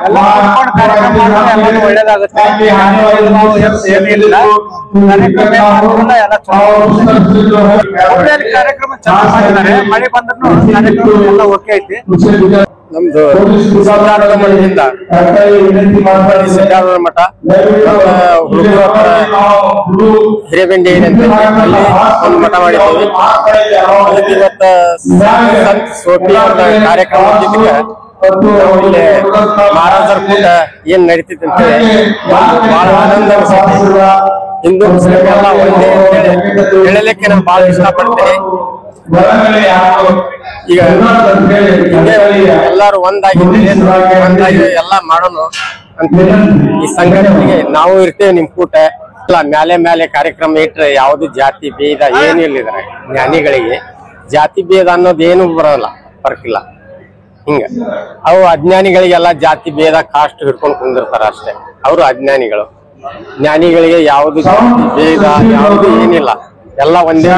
ಎಲ್ಲ ಕಾರ್ಯಕ್ರಮ ಮಾಡಿದ್ರೆ ಎಲ್ಲರೂ ಒಳ್ಳೇದಾಗುತ್ತೆ. ಏನಿಲ್ಲ ಕಾರ್ಯಕ್ರಮ ಚೆನ್ನಾಗಿ ಮಾಡಿದ್ದಾರೆ. ಮಳೆ ಬಂದ್ರು ಕಾರ್ಯಕ್ರಮ ಎಲ್ಲ ಓಕೆ ಐತಿ. ನಮ್ದು ಸಿದ್ದಾರೂಢ ಮಠದಿಂದ ಸಿದ್ದಾರೂಢ ಮಠ ಹಿರೇಬೆಂಡಿ ಅಲ್ಲಿ ಒಂದು ಮಠ ಮಾಡಿದ್ದೀವಿ. ಇವತ್ತು ಸೋಪಿ ಕಾರ್ಯಕ್ರಮ ಜೊತೆಗೆ ಇಲ್ಲಿ ಮಹಾರಾಜರ ಕೂಟ ಏನ್ ನಡೀತಿತ್ತು ಅಂತೇಳಿ ಬಹಳ ಆನಂದ ಅನಿಸುತ್ತೆ. ಹಿಂದೂ ಮುಸ್ಲಿಂ ಎಲ್ಲ ಒಂದೇ ಹೇಳಲಿಕ್ಕೆ ನಾನು ಬಹಳ ಇಷ್ಟಪಡ್ತೇನೆ. ಈಗ ಎಲ್ಲಾರು ಒಂದಾಗಿ ಎಲ್ಲಾ ಮಾಡೋಣ ಅಂತ ಈ ಸಂಘಟನೆಗೆ ನಾವು ಇರ್ತೇವೆ. ನಿಮ್ ಕೂಟ ಎಲ್ಲ ಮೇಲೆ ಕಾರ್ಯಕ್ರಮ ಇಟ್ರೆ ಯಾವ್ದು ಜಾತಿ ಭೇದ ಏನಿಲ್ಲ. ಇದ್ರೆ ಜ್ಞಾನಿಗಳಿಗೆ ಜಾತಿ ಭೇದ ಅನ್ನೋದು ಏನು ಬರೋಲ್ಲ, ಬರ್ಕಿಲ್ಲ. ಹಿಂಗ ಅವು ಅಜ್ಞಾನಿಗಳಿಗೆಲ್ಲ ಜಾತಿ ಭೇದ ಕಾಸ್ಟ್ ಹಿಡ್ಕೊಂಡು ಕುಂದಿರ್ತಾರ ಅಷ್ಟೇ. ಅವರು ಅಜ್ಞಾನಿಗಳು. ಜ್ಞಾನಿಗಳಿಗೆ ಯಾವ್ದು ಜಾತಿ ಭೇದ ಯಾವ್ದು ಏನಿಲ್ಲ, ಎಲ್ಲ ಒಂದೇ.